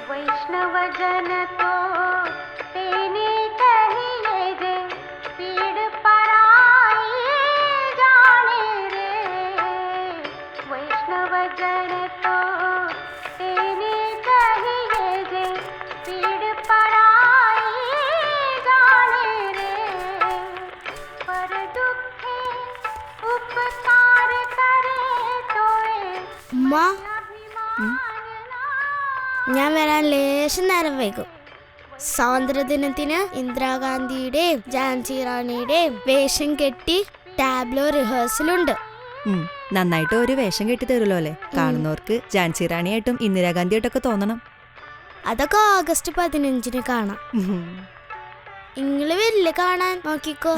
वैष्णवजन तो तेने कहिए रे पीड़ पराई जाने रे वैष्णवजन तो तेने कहिए रे पीड़ पराई जाने रे पर दुखे उपकार करे तोए माँ ഞാൻ വരാൻ ലേശം നേരം വൈകും. സ്വാതന്ത്ര്യദിനത്തിന് ഇന്ദിരാഗാന്ധിയുടെയും ഝാൻസി റാണിയുടെയും വേഷം കെട്ടി ടാബ്ലോ റിഹേഴ്സലുണ്ട്. നന്നായിട്ട് ഒരു വേഷം കെട്ടി തരുമല്ലോ അല്ലേ? കാണുന്നവർക്ക് ഝാൻസി റാണിയായിട്ടും ഇന്ദിരാഗാന്ധിയായിട്ടൊക്കെ തോന്നണം. അതൊക്കെ ഓഗസ്റ്റ് 15 കാണാം. നിങ്ങള് വരില്ല കാണാൻ? നോക്കിക്കോ.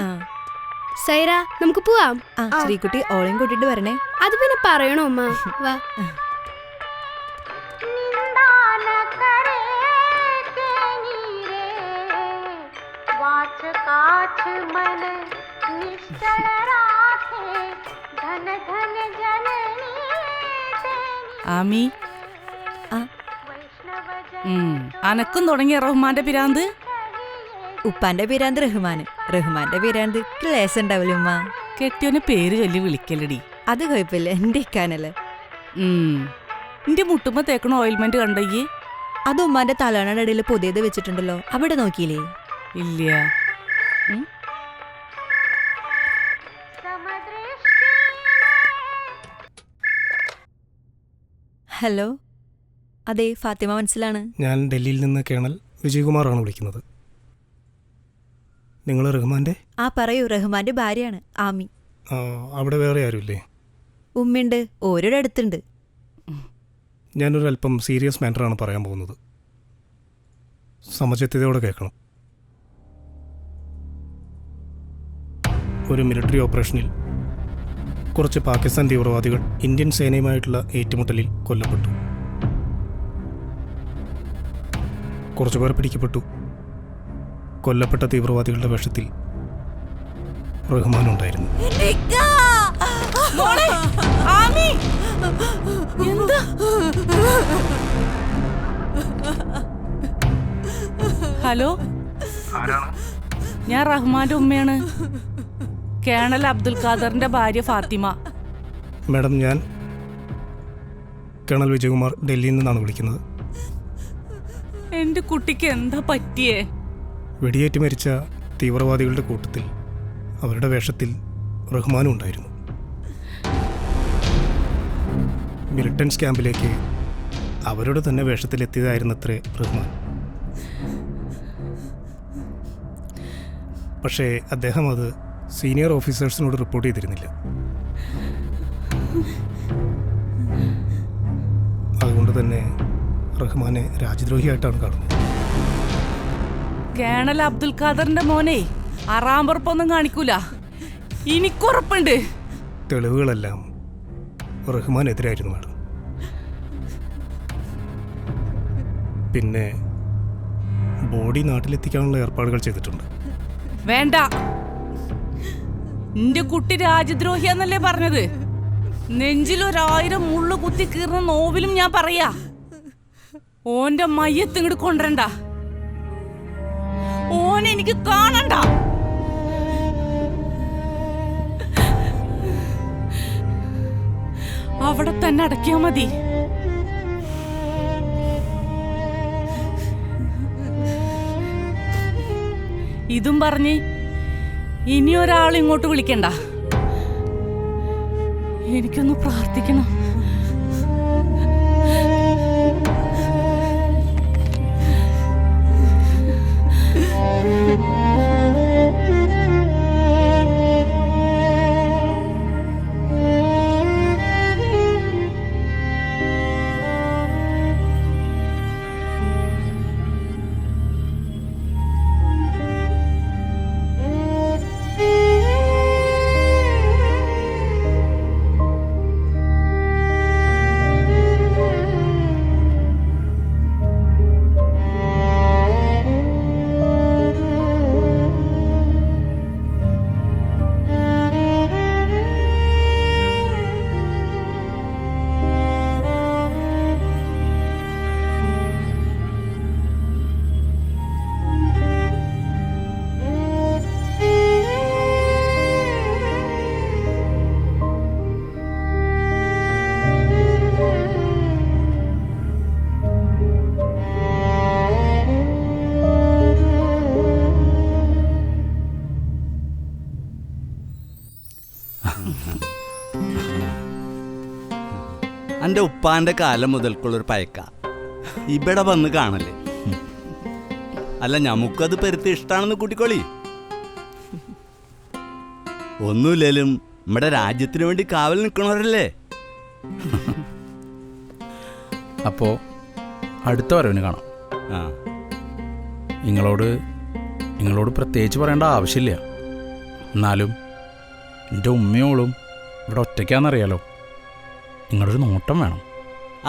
സൈറ, നമുക്ക് പോവാം. ശ്രീകുട്ടി ഓളയും കൂട്ടിട്ട് വരണേ. അത് പിന്നെ പറയണോ അമ്മ? വാ. ആമി, അനക്കും തുടങ്ങിയ റഹ്മാന്റെ പിരാന്ത്. ഉപ്പാന്റെ പേരാന്ത് റഹ്മാൻ, റഹ്മാന്റെ പേരാന്ത് ലേസ് ഉണ്ടാവില്ല ഉമ്മ. കെട്ടിയോനെ പേര് ചൊല്ലി വിളിക്കലടി. അത് കുഴപ്പമില്ല, എന്റെ ഇക്കാനല്ലേ. എന്റെ മുട്ടുമ്പോ തേക്കണ ഓയിൽമെന്റ് കണ്ടയ്യേ? അത് ഉമ്മാന്റെ തലയുടെ ഇടയിൽ പുതിയത് വെച്ചിട്ടുണ്ടല്ലോ, അവിടെ നോക്കിയില്ലേ? ഇല്ല. ഹലോ, അതെ, ഫാത്തിമ മനസ്സിലാണ്. ഞാൻ ഡൽഹിയിൽ നിന്ന് കേണൽ വിജയകുമാറാണ് വിളിക്കുന്നത്. നിങ്ങൾ റഹ്മാന്റെ? പറയൂ, റഹ്മാന്റെ ഭാര്യയാണ് ആമി. അവിടെ വേറെ ആരുമില്ലേ? ഉമ്മയുണ്ട്, ഓരോരുടെ അടുത്തുണ്ട്. ഞാനൊരു അല്പം സീരിയസ് മാറ്ററാണ് പറയാൻ പോകുന്നത്. സമചിത്തതയോടെ കേൾക്കണം. ഒരു മിലിറ്ററി ഓപ്പറേഷനിൽ കുറച്ച് പാകിസ്ഥാൻ തീവ്രവാദികൾ ഇന്ത്യൻ സേനയുമായിട്ടുള്ള ഏറ്റുമുട്ടലിൽ കൊല്ലപ്പെട്ടു. കുറച്ചുപേർ പിടിക്കപ്പെട്ടു. കൊല്ലപ്പെട്ട തീവ്രവാദികളുടെ വേഷത്തിൽ റഹ്മാനുണ്ടായിരുന്നു. ഹലോ, ഞാൻ റഹ്മാന്റെ ഉമ്മയാണ്. കേണൽ അബ്ദുൽ ഖാദറിന്റെ ഭാര്യ ഫാത്തിമ. മാഡം, ഞാൻ കേണൽ വിജയകുമാർ ഡൽഹിയിൽ നിന്നാണ് വിളിക്കുന്നത്. എന്റെ കുട്ടിക്ക് എന്താ പറ്റിയേ? വെടിയേറ്റ് മരിച്ച തീവ്രവാദികളുടെ കൂട്ടത്തിൽ അവരുടെ വേഷത്തിൽ റഹ്മാനും ഉണ്ടായിരുന്നു. മിലിറ്റൻസ് ക്യാമ്പിലേക്ക് അവരുടെ തന്നെ വേഷത്തിലെത്തിയതായിരുന്നത്രേ റഹ്മാൻ. പക്ഷേ അദ്ദേഹം അത് സീനിയർ ഓഫീസേഴ്സിനോട് റിപ്പോർട്ട് ചെയ്തിരുന്നില്ല. അതുകൊണ്ട് തന്നെ റഹ്മാനെ രാജ്യദ്രോഹിയായിട്ടാണ് കാണുന്നത്. കേണൽ അബ്ദുൽ ഖാദറിന്റെ മോനെ അറാമ്പുറപ്പൊന്നും കാണിക്കൂല, എനിക്കുറപ്പുണ്ട്. തെളിവുകളെല്ലാം റഹ്മാനെതിരായിരുന്നു മാഡം. പിന്നെ ബോഡി നാട്ടിലെത്തിക്കാനുള്ള ഏർപ്പാടുകൾ ചെയ്തിട്ടുണ്ട്. വേണ്ട, എന്റെ കുട്ടി രാജ്യദ്രോഹിയാന്നല്ലേ പറഞ്ഞത്? നെഞ്ചിലൊരായിരം മുള്ളു കുത്തി കീറുന്ന നോവിലും ഞാൻ പറയാ, ഓന്റെ മയ്യത്ത് ഇങ്ങോട്ട് കൊണ്ടുവരണ്ട. ഓനെ എനിക്ക് കാണണ്ട. അവിടെ തന്നെ അടക്കിയാ മതി. ഇതും പറഞ്ഞ് ഇനി ഒരാൾ ഇങ്ങോട്ട് വിളിക്കണ്ട. എനിക്കൊന്ന് പ്രാർത്ഥിക്കണം. എൻ്റെ ഉപ്പാന്റെ കാലം മുതൽക്കുള്ളൊരു പയക്ക ഇവിടെ വന്ന് കാണല്ലേ. അല്ല നമുക്കത് പെരുത്ത് ഇഷ്ടാണെന്ന് കൂട്ടിക്കോളി. ഒന്നുമില്ലേലും നമ്മുടെ രാജ്യത്തിന് വേണ്ടി കാവൽ നിൽക്കണവരല്ലേ. അപ്പോൾ അടുത്ത വരവിന് കാണാം. ആ നിങ്ങളോട് പ്രത്യേകിച്ച് പറയേണ്ട ആവശ്യമില്ല. എന്നാലും എൻ്റെ ഉമ്മയോളും ഇവിടെ ഒറ്റയ്ക്കാണെന്നറിയാലോ. നിങ്ങളൊരു നോട്ടം വേണം.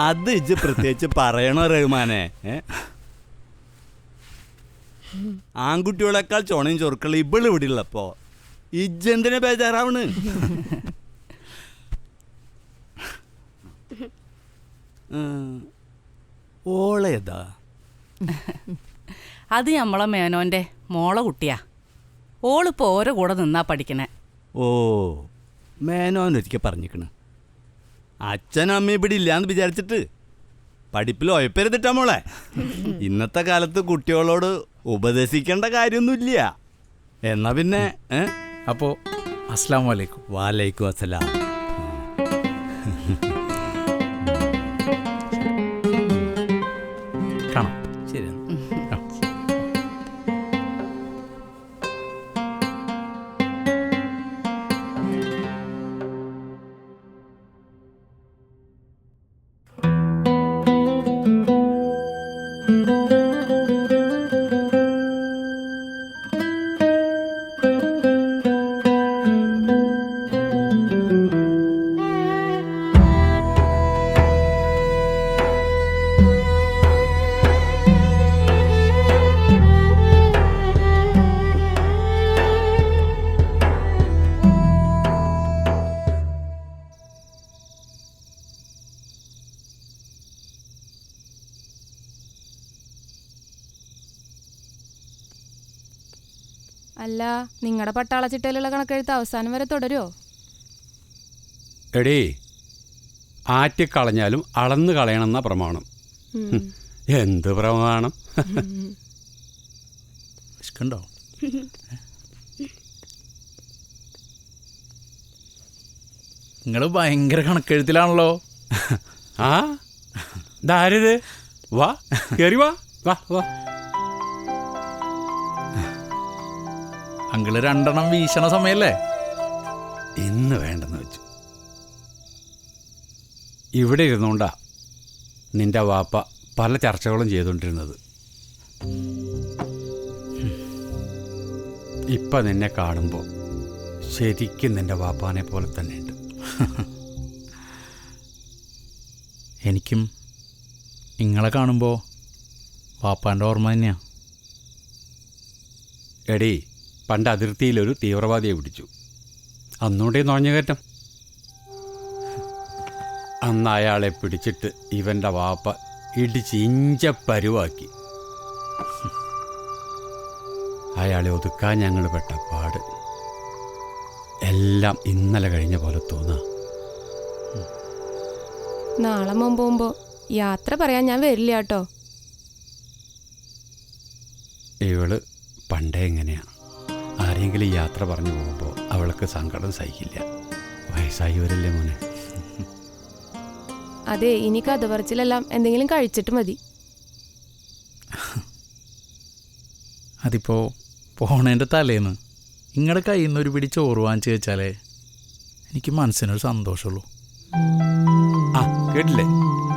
അത് ഇജ്ജ് പ്രത്യേകിച്ച് പറയണോ റഹ്മാനെ? ആൺകുട്ടികളെക്കാൾ ചോണയും ചൊറുക്കൾ ഇവള് ഇവിടെ ഉള്ളപ്പോ ഇജ്ജെന്തിനെ ബേജാറാവണ്? ഓളേതാ? അത് നമ്മളെ മേനോന്റെ മോളെ കുട്ടിയാ. ഓളിപ്പോ ഓരോ കൂടെ നിന്നാ പഠിക്കണേ. ഓ മേനോനൊരിക്കൽ പറഞ്ഞിക്കണ്, അച്ഛനും അമ്മയും ഇവിടെ ഇല്ലാന്ന് വിചാരിച്ചിട്ട് പഠിപ്പിൽ ഒയപ്പരുതിട്ടാ മോളെ. ഇന്നത്തെ കാലത്ത് കുട്ടികളോട് ഉപദേശിക്കേണ്ട കാര്യമൊന്നുമില്ല. എന്നാ പിന്നെ അപ്പോൾ അസ്സലാമു അലൈക്കും. വാലൈക്കും അസ്സലാം. കാണാം. ശരി. അല്ല, നിങ്ങളുടെ പട്ടാള ചിട്ടയിലുള്ള കണക്കെഴുത്ത് അവസാനം വരെ തുടരുമോ? എടേ, ആറ്റിക്കളഞ്ഞാലും അളന്ന് കളയണമെന്ന പ്രമാണം. എന്ത് പ്രമാണം? കണ്ടോ? നിങ്ങൾ ഭയങ്കര കണക്കെഴുത്തിലാണല്ലോ. ആ ധാരിത് വാ, കയറി വാ, വാ വാ. അങ്കിള് 2 വീശണ സമയല്ലേ? ഇന്ന് വേണ്ടെന്ന് വെച്ചു. ഇവിടെ ഇരുന്നോണ്ടാ നിന്റെ വാപ്പ പല ചർച്ചകളും ചെയ്തുകൊണ്ടിരുന്നത്. ഇപ്പം നിന്നെ കാണുമ്പോൾ ശരിക്കും നിന്റെ വാപ്പാനെ പോലെ തന്നെയുണ്ട്. എനിക്കും നിങ്ങളെ കാണുമ്പോൾ വാപ്പാൻ്റെ ഓർമ്മ തന്നെയാണ്. എടീ, പണ്ട് അതിർത്തിയിലൊരു തീവ്രവാദിയെ പിടിച്ചു. അന്നൂടെ നുഴഞ്ഞുകയറ്റം. അന്ന് അയാളെ പിടിച്ചിട്ട് ഇവൻ്റെ വാപ്പ ഇടിച്ച് ഇഞ്ചപ്പരുവാക്കി. അയാളെ ഒതുക്കാൻ ഞങ്ങൾ പെട്ട പാട് എല്ലാം ഇന്നലെ കഴിഞ്ഞ പോലെ തോന്നുക. നാളെ പോകുമ്പോൾ യാത്ര പറയാൻ ഞാൻ വരില്ല കേട്ടോ. ഇവള് പണ്ടേ എങ്ങനെയാണ്, ആരെങ്കിലും യാത്ര പറഞ്ഞു പോകുമ്പോൾ അവൾക്ക് സങ്കടം സഹിക്കില്ല. വയസ്സായവരല്ലേ മോനെ. അതെ, ഇനി കഥ പറച്ചിലെല്ലാം എന്തെങ്കിലും കഴിച്ചിട്ട് മതി. അതിപ്പോൾ പോണേൻ്റെ തലേന്ന് നിങ്ങളുടെ കയ്യിൽ നിന്ന് ഒരു പിടി ചോറ് വാങ്ങിച്ച് വെച്ചാലേ എനിക്ക് മനസ്സിനൊരു സന്തോഷമുള്ളൂ. ആ കേട്ടില്ലേ?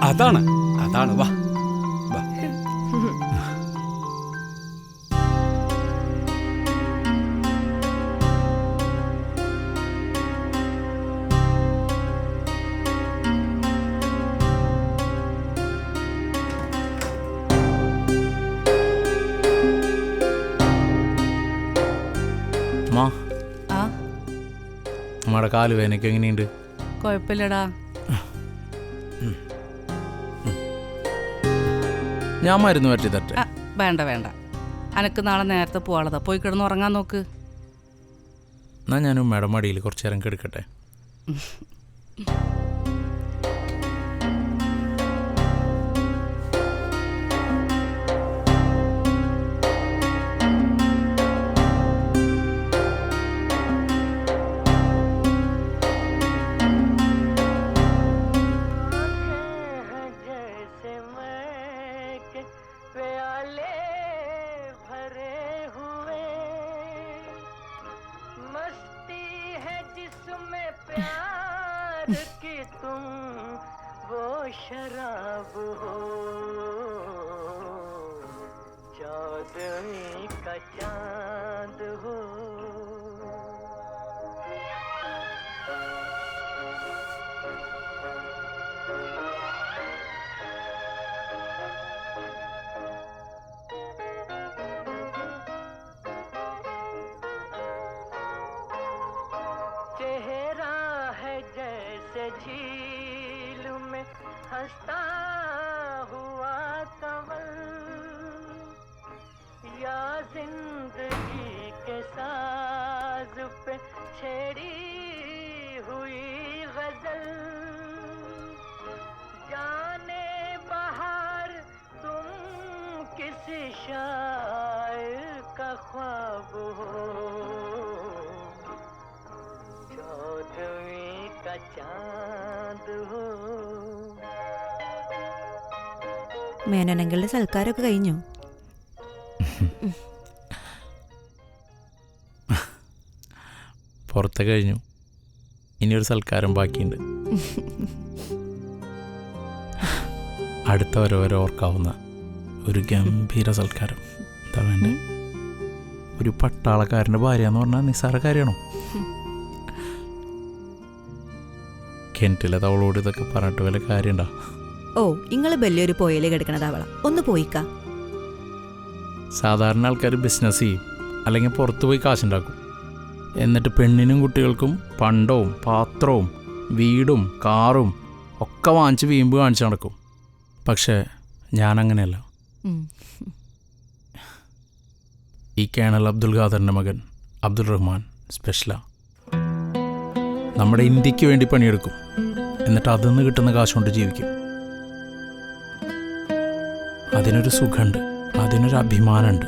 അതാണ് അതാണ്. വാ വാ. അമ്മ, ആ നമ്മുടെ കാലുവേനൊക്കെ എങ്ങനെയുണ്ട്? കുഴപ്പമില്ലടാ. ഞാൻ മരുന്ന് പറ്റി തട്ടെ? വേണ്ട വേണ്ട, അനക്ക് നാളെ നേരത്തെ പോവാളതാ. പോയി കിടന്ന് ഉറങ്ങാൻ നോക്ക്. എന്നാൽ ഞാൻ ഉമ്മയുടെ മടിയിൽ കുറച്ച് നേരം കിടക്കട്ടെ. कि तुम वो शराब हो, चौदहवीं का चांद हो। चेहरा है जैसे झील में हंसता हुआ कंवल, या जिंदगी के साज पे छेड़ी हुई गजल। जाने बहार तुम किसी शायर का ख्वाब हो, चौदहवीं का चांद हो। മേനോനങ്ങളുടെ സൽക്കാരമൊക്കെ കഴിഞ്ഞു. പുറത്തെ കഴിഞ്ഞു, ഇനിയൊരു സൽക്കാരം ബാക്കിയുണ്ട്. അടുത്ത ഓരോരോ ഓർക്കാവുന്ന ഒരു ഗംഭീര സൽക്കാരം. എന്താ വേണ്ടേ? ഒരു പട്ടാളക്കാരൻ്റെ ഭാര്യ എന്ന് പറഞ്ഞാൽ നിസ്സാര കാര്യമാണോ? കിണറ്റിലെ തവളോട് ഇതൊക്കെ പറഞ്ഞിട്ട് വല്ല കാര്യമുണ്ടോ? ഓ, നിങ്ങൾ വലിയൊരു പോയലേ കിടക്കണത് അവള. ഒന്ന് പോയിക്കാ. സാധാരണ ആൾക്കാർ ബിസിനസ് ചെയ്യും, അല്ലെങ്കിൽ പുറത്ത് പോയി കാശുണ്ടാക്കും. എന്നിട്ട് പെണ്ണിനും കുട്ടികൾക്കും പണ്ടവും പാത്രവും വീടും കാറും ഒക്കെ വാങ്ങിച്ച് വീമ്പ് കാണിച്ച് നടക്കും. പക്ഷേ ഞാനങ്ങനെയല്ല. ഈ കേണൽ അബ്ദുൽ ഖാദറിൻ്റെ മകൻ അബ്ദുൾ റഹ്മാൻ സ്പെഷ്യലാ. നമ്മുടെ ഇന്ത്യക്ക് വേണ്ടി പണിയെടുക്കും, എന്നിട്ട് അതിൽ നിന്ന് കിട്ടുന്ന കാശ് കൊണ്ട് ജീവിക്കും. അതിനൊരു സുഖമുണ്ട്, അതിനൊരു അഭിമാനമുണ്ട്.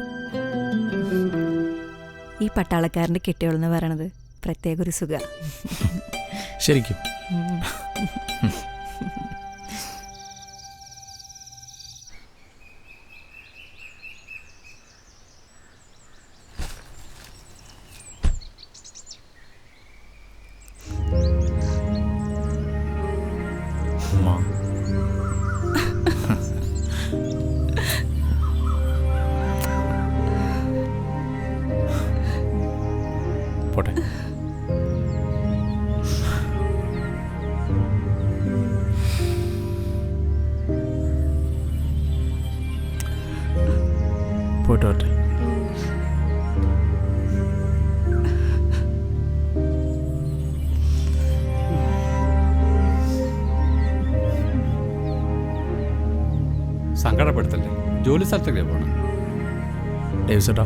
ഈ പട്ടാളക്കാരൻ്റെ കെട്ടിയോളെന്ന് പറയണത് പ്രത്യേക ഒരു സുഖ. ശരിക്കും പോട്ടെ. പോയിട്ട് വരട്ടെ. സങ്കടപ്പെടുത്തല്ലേ, ജോലി സ്ഥലത്തേക്ക് പോകണം. ഡേവിസേട്ടാ,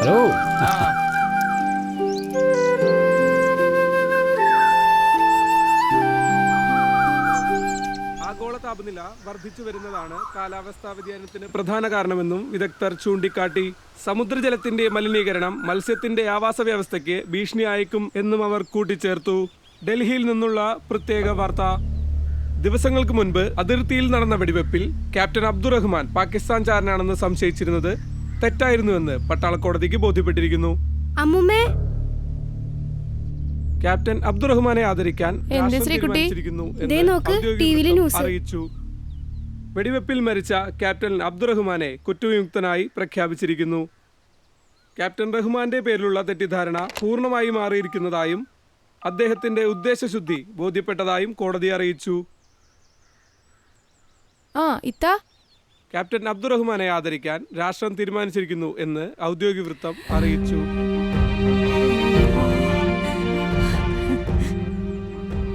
ഹലോ. ആഗോള താപനില വർദ്ധിച്ചു വരുന്നതാണ് കാലാവസ്ഥാ വ്യതിയാനത്തിന് പ്രധാന കാരണമെന്നും വിദഗ്ധർ ചൂണ്ടിക്കാട്ടി. സമുദ്രജലത്തിന്റെ മലിനീകരണം മത്സ്യത്തിന്റെ ആവാസ വ്യവസ്ഥയ്ക്ക് ഭീഷണി അയക്കും എന്നും അവർ കൂട്ടിച്ചേർത്തു. ഡൽഹിയിൽ നിന്നുള്ള പ്രത്യേക വാർത്ത. ദിവസങ്ങൾക്ക് മുൻപ് അതിർത്തിയിൽ നടന്ന വെടിവെപ്പിൽ ക്യാപ്റ്റൻ അബ്ദുറഹ്മാൻ പാകിസ്ഥാൻകാരനാണെന്ന് സംശയിച്ചിരുന്നത് തെറ്റായിരുന്നുവെന്ന് പട്ടാളക്കോടതിക്ക് ബോധ്യപ്പെട്ടിരിക്കുന്നു. അമ്മുമ്മേ, ക്യാപ്റ്റൻ അബ്ദുറഹ്മാനെ ആദരിക്കാൻ അറിയിച്ചു. വെടിവെപ്പിൽ മരിച്ച ക്യാപ്റ്റൻ അബ്ദുറഹ്മാനെ കുറ്റവിമുക്തനായി പ്രഖ്യാപിച്ചിരിക്കുന്നു. ക്യാപ്റ്റൻ റഹ്മാന്റെ പേരിലുള്ള തെറ്റിദ്ധാരണ പൂർണ്ണമായി മാറിയിരിക്കുന്നതായും അദ്ദേഹത്തിന്റെ ഉദ്ദേശശുദ്ധി ബോധ്യപ്പെട്ടതായും കോടതി അറിയിച്ചു. ഇത്താ ക്യാപ്റ്റൻ അബ്ദുറഹ്മാനെ ആദരിക്കാൻ രാഷ്ട്രം തീരുമാനിച്ചിരിക്കുന്നു എന്ന് ഔദ്യോഗിക വൃത്തം അറിയിച്ചു.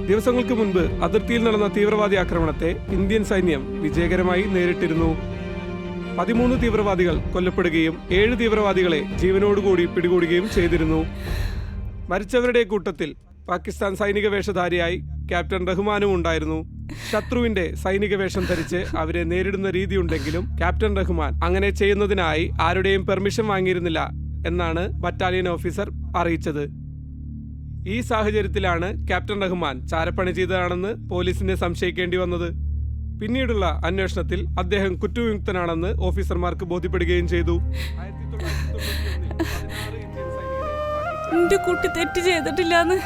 ദിവസങ്ങൾക്ക് മുൻപ് അതിർത്തിയിൽ നടന്ന തീവ്രവാദി ആക്രമണത്തെ ഇന്ത്യൻ സൈന്യം വിജയകരമായി നേരിട്ടിരുന്നു. 13 തീവ്രവാദികൾ കൊല്ലപ്പെടുകയും 7 തീവ്രവാദികളെ ജീവനോടുകൂടി പിടികൂടുകയും ചെയ്തിരുന്നു. മരിച്ചവരുടെ കൂട്ടത്തിൽ പാകിസ്ഥാൻ സൈനിക വേഷധാരിയായി ക്യാപ്റ്റൻ റഹ്മാനും ഉണ്ടായിരുന്നു. ശത്രുവിന്റെ സൈനിക വേഷം ധരിച്ച് അവരെ നേരിടുന്ന രീതിയുണ്ടെങ്കിലും ക്യാപ്റ്റൻ റഹ്മാൻ അങ്ങനെ ചെയ്യുന്നതിനായി ആരുടെയും പെർമിഷൻ വാങ്ങിയിരുന്നില്ല എന്നാണ് ബറ്റാലിയൻ ഓഫീസർ അറിയിച്ചത്. ഈ സാഹചര്യത്തിലാണ് ക്യാപ്റ്റൻ റഹ്മാൻ ചാരപ്പണി ചെയ്തതാണെന്ന് പോലീസിനെ സംശയിക്കേണ്ടി വന്നത്. പിന്നീടുള്ള അന്വേഷണത്തിൽ അദ്ദേഹം കുറ്റവിമുക്തനാണെന്ന് ഓഫീസർമാർക്ക് ബോധ്യപ്പെടുകയും ചെയ്തു. എന്റെ കുട്ടി തെറ്റ് ചെയ്തിട്ടില്ലാന്ന്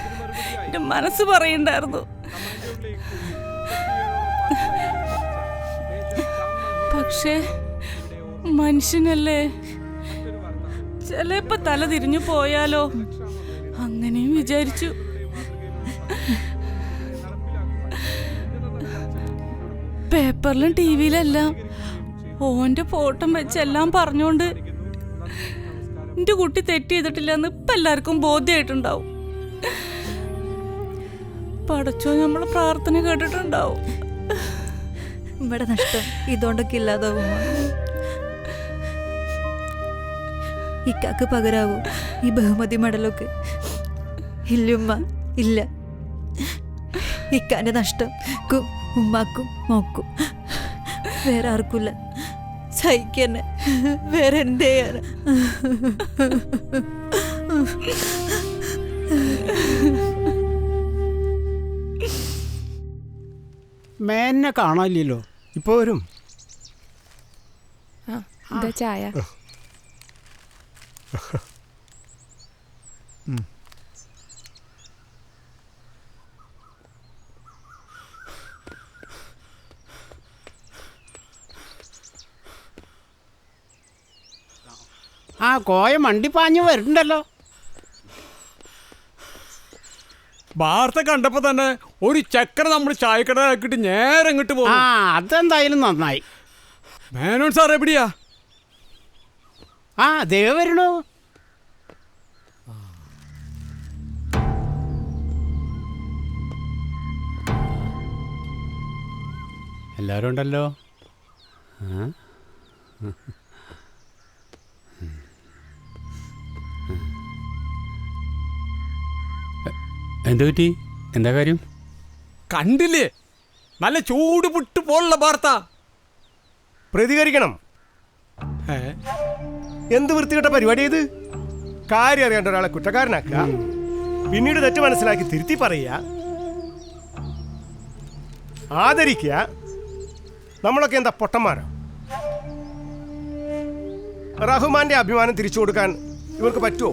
എന്റെ മനസ്സ് പറയണ്ടായിരുന്നു. പക്ഷേ മനുഷ്യനല്ലേ, ചിലപ്പോ തല തിരിഞ്ഞു പോയാലോ, അങ്ങനെയും വിചാരിച്ചു. പേപ്പറിലും ടിവിയിലെല്ലാം ഓന്റെ ഫോട്ടോ വെച്ചെല്ലാം പറഞ്ഞോണ്ട് എന്റെ കുട്ടി തെറ്റ് ചെയ്തിട്ടില്ലെന്ന് ഇപ്പൊ എല്ലാവർക്കും ബോധ്യമായിട്ടുണ്ടാവും. പടച്ചോ നമ്മളെ പ്രാർത്ഥന കേട്ടിട്ടുണ്ടാവും. ഇവിടെ നഷ്ടം ഇതുകൊണ്ടൊക്കെ ഇല്ലാതാവും. ഇക്കാക്ക് പകരാവൂ ഈ ബഹുമതി മെഡലൊക്കെ? ഇല്ലുമ്മ, ഇല്ല. ഇക്കാന്റെ നഷ്ടം ഉമ്മാക്കും മോക്കും വേറെ ആർക്കുമില്ല. സഹിക്കന്നെ, വേറെ എന്തേ. മേന്നെ കാണാനില്ലല്ലോ. ഇപ്പൊ വരും. ചായ. കോയ മണ്ടിപ്പാഞ്ഞ് വരുന്നുണ്ടല്ലോ. വാർത്ത കണ്ടപ്പോ തന്നെ ഒരു ചക്കര നമ്മൾ ചായക്കടയാക്കിട്ട് നേരെ ഇങ്ങോട്ട് പോകും. അതെന്തായാലും നന്നായി. മേനോൻ സാർ എവിടെയാ? ദേ വരണു. എല്ലാരും ഉണ്ടല്ലോ. എന്ത് പറ്റി? എന്താ കാര്യം? കണ്ടില്ലേ, നല്ല ചൂട് പുട്ട് പോലുള്ള വാർത്ത. പ്രതികരിക്കണം. എന്ത് വൃത്തികെട്ട പരിപാടി ഇത്? കാര്യം അറിയാണ്ട് ഒരാളെ കുറ്റക്കാരനാക്കുക, പിന്നീട് തെറ്റ് മനസ്സിലാക്കി തിരുത്തി പറയുക, ആദരിക്കുക. നമ്മളൊക്കെ എന്താ പൊട്ടന്മാരോ? റഹ്മാന്റെ അഭിമാനം തിരിച്ചു കൊടുക്കാൻ ഇവർക്ക് പറ്റുമോ?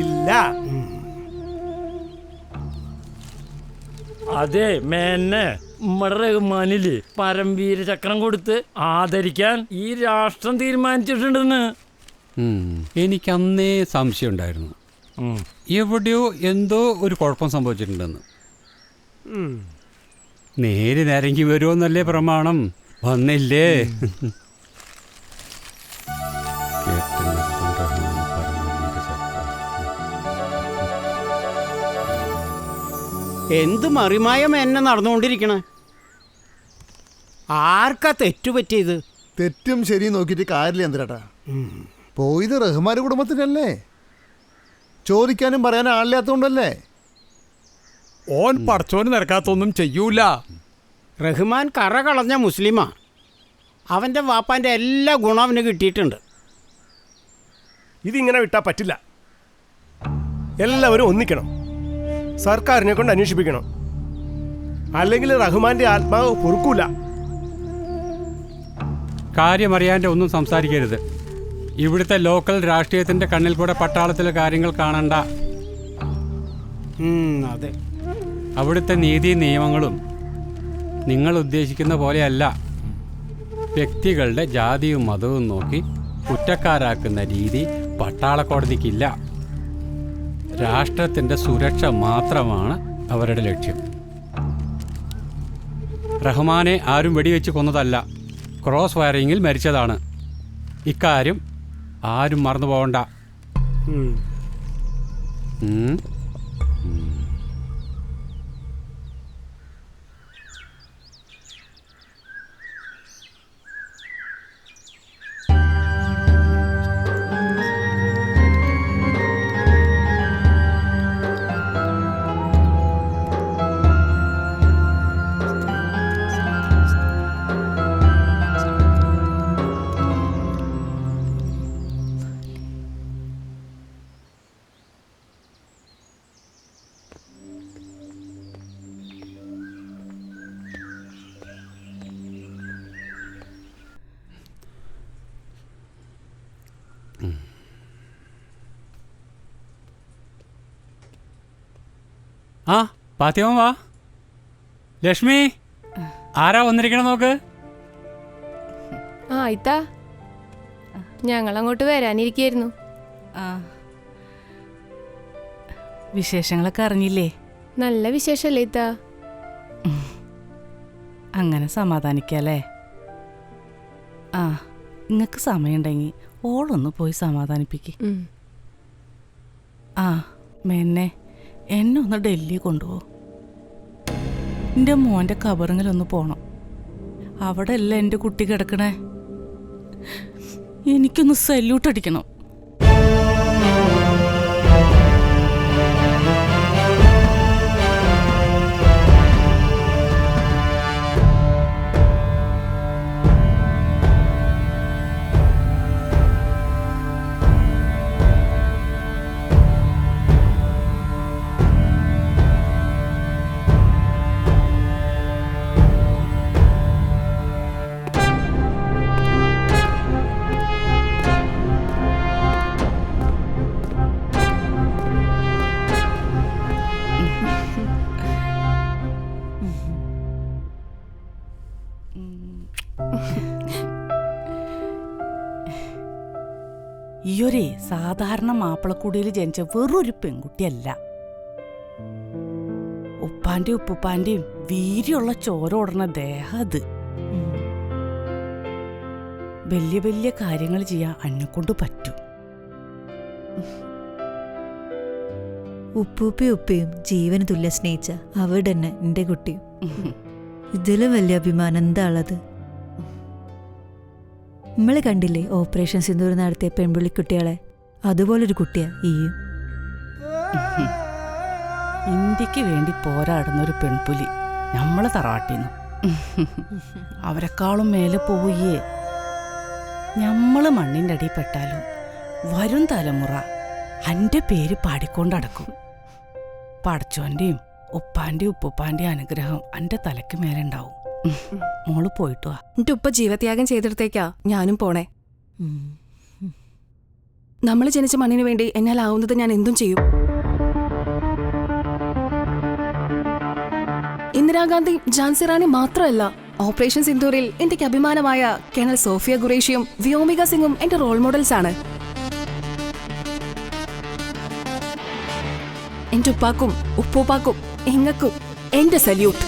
ഇല്ല. അതെ മേന്നെ, നമ്മുടെ റഹ്മാനില് പരംവീര ചക്രം കൊടുത്ത് ആദരിക്കാൻ ഈ രാഷ്ട്രം തീരുമാനിച്ചിട്ടുണ്ടെന്ന് എനിക്കന്നേ സംശയം ഉണ്ടായിരുന്നു. എവിടെയോ എന്തോ ഒരു കുഴപ്പം സംഭവിച്ചിട്ടുണ്ടെന്ന്. നേരെ നേരെങ്കി വരുമോന്നല്ലേ പ്രമാണം. വന്നില്ലേ? എന്ത് മറിമായം എന്നെ നടന്നുകൊണ്ടിരിക്കണ? ആർക്കാ തെറ്റുപറ്റിയത്? തെറ്റും ശരിയും നോക്കിയിട്ട് കാര്യമില്ല എന്തിനാട്ടാ. പോയത് റഹ്മാന്റെ കുടുംബത്തിനല്ലേ? ചോദിക്കാനും പറയാനും ആളില്ലാത്തതുകൊണ്ടല്ലേ? ഓൻ പടച്ചോന് നിരക്കാത്തൊന്നും ചെയ്യൂല. റഹ്മാൻ കറ കളഞ്ഞ മുസ്ലിമാ. അവൻ്റെ വാപ്പാൻ്റെ എല്ലാ ഗുണം അവന് കിട്ടിയിട്ടുണ്ട്. ഇതിങ്ങനെ വിട്ടാൽ പറ്റില്ല. എല്ലാവരും ഒന്നിക്കണം. സർക്കാരിനെ കൊണ്ട് അന്വേഷിപ്പിക്കണം. അല്ലെങ്കിൽ റഹ്മാന്റെ ആത്മാവ് പൊറുക്കൂല. കാര്യമറിയാൻ്റെ ഒന്നും സംസാരിക്കരുത്. ഇവിടുത്തെ ലോക്കൽ രാഷ്ട്രീയത്തിൻ്റെ കണ്ണിൽ കൂടെ പട്ടാളത്തിലെ കാര്യങ്ങൾ കാണണ്ട. അതെ, അവിടുത്തെ നീതി നിയമങ്ങളും നിങ്ങൾ ഉദ്ദേശിക്കുന്ന പോലെയല്ല. വ്യക്തികളുടെ ജാതിയും മതവും നോക്കി കുറ്റക്കാരാക്കുന്ന രീതി പട്ടാള കോടതിക്കില്ല. രാഷ്ട്രത്തിൻ്റെ സുരക്ഷ മാത്രമാണ് അവരുടെ ലക്ഷ്യം. റഹ്മാനെ ആരും വെടിവെച്ച് കൊന്നതല്ല, ക്രോസ് ഫയറിങ്ങിൽ മരിച്ചതാണ്. ഇക്കാര്യം ആരും മറന്നു പോകണ്ട. ആ പാത്തിയമ്മ വാ. ലക്ഷ്മി, ആരാ വന്നിരിക്കണം നോക്ക്. ആ ഇത്താ, ഞങ്ങളങ്ങോട്ട് വരാനിരിക്കായിരുന്നു. വിശേഷങ്ങളൊക്കെ അറിഞ്ഞില്ലേ? നല്ല വിശേഷല്ലേ ഇത്താ? അങ്ങനെ സമാധാനിക്കല്ലേ. ആ, നിങ്ങൾക്ക് സമയമുണ്ടെങ്കിൽ ഓളൊന്ന് പോയി സമാധാനിപ്പിക്ക്. ആ മെന്നെ എന്നെ ഒന്ന് ഡൽഹി കൊണ്ടുപോകും. എൻ്റെ മോൻ്റെ കബറിങ്ങിലൊന്ന് പോകണം. അവിടെ അല്ല എൻ്റെ കുട്ടി കിടക്കണേ. എനിക്കൊന്ന് സല്യൂട്ട് അടിക്കണം. ഈയൊരേ സാധാരണ മാപ്പിളക്കുടിയിൽ ജനിച്ച വെറൊരു പെൺകുട്ടിയല്ല. ഉപ്പാൻ്റെയും ഉപ്പുപ്പാൻ്റെയും വീര്യമുള്ള ചോര ഓടുന്ന ദേഹം അത്. വലിയ വലിയ കാര്യങ്ങൾ ചെയ്യാൻ അന്നെക്കൊണ്ട് പറ്റും. ഉപ്പൂപ്പയും ഉപ്പയും ജീവന് തുല്യ സ്നേഹിച്ച അവിടെ തന്നെ എൻ്റെ കുട്ടിയും. ഇതിലും വലിയ അഭിമാനം എന്താ ഉള്ളത്? നമ്മൾ കണ്ടില്ലേ ഓപ്പറേഷൻ സിന്ദൂർ നടത്തിയ പെൺപിള്ളിക്കുട്ടികളെ? അതുപോലൊരു കുട്ടിയാ ഈയും. ഇന്ത്യക്ക് വേണ്ടി പോരാടുന്നൊരു പെൺപുലി നമ്മളെ തറവാട്ടിന്നു. അവരെക്കാളും മേലെ പോവുകയെ. നമ്മള് മണ്ണിൻ്റെ അടിയിൽ പെട്ടാലും വരും തലമുറ എൻ്റെ പേര് പാടിക്കൊണ്ടടക്കും. പടച്ചോൻ്റെയും ഉപ്പാൻ്റെയും ഉപ്പുപ്പാൻ്റെയും അനുഗ്രഹം എൻ്റെ തലയ്ക്ക് മേലെ ഉണ്ടാവും. മോള് പോയിട്ട് വാ. എൻ്റെ ഉപ്പ ജീവത്യാഗം ചെയ്തെടുത്തേക്കാ ഞാനും പോണേ. നമ്മൾ ജനിച്ച മണ്ണിന് വേണ്ടി എന്നാലാവുന്നത് ഞാൻ എന്തും ചെയ്യും. ഇന്ദിരാഗാന്ധി ഝാൻസി റാണി മാത്രമല്ല, ഓപ്പറേഷൻ സിന്ദൂറിൽ ഇന്ത്യക്ക് അഭിമാനമായ കേണൽ സോഫിയ ഖുറേഷിയും വ്യോമിക സിംഗും എന്റെ റോൾ മോഡൽസ് ആണ്. എന്റെ ഉപ്പാക്കും ഉപ്പൂപ്പാക്കും എങ്ങക്കും എന്റെ സല്യൂട്ട്.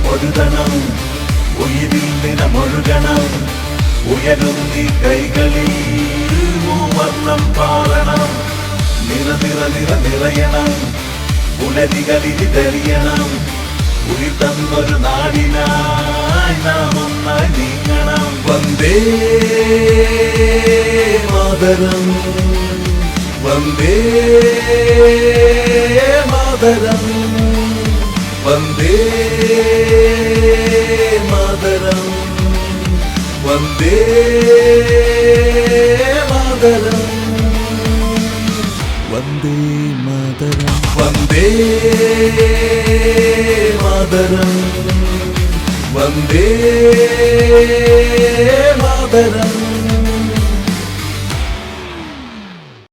പൊരുതണം, ഉയിരിൽ നിറമൊഴുകണം, ഉയരുന്നി കൈകളിൽ മൂവർണ്ണം പാറണം, നിറ നിറ നിറ നിറയണം, പുലരികളിൽ തെളിയണം, ഉയിർ തന്നൊരു നാടിനായി നാം ഒന്നായി നീങ്ങണം. വന്ദേ മാതരം, വന്ദേ മാതരം, വന്ദേ മാതരം, വന്ദേ മാതരം, വന്ദേ മാതരം, വന്ദേ മാതരം, വന്ദേ മാതരം.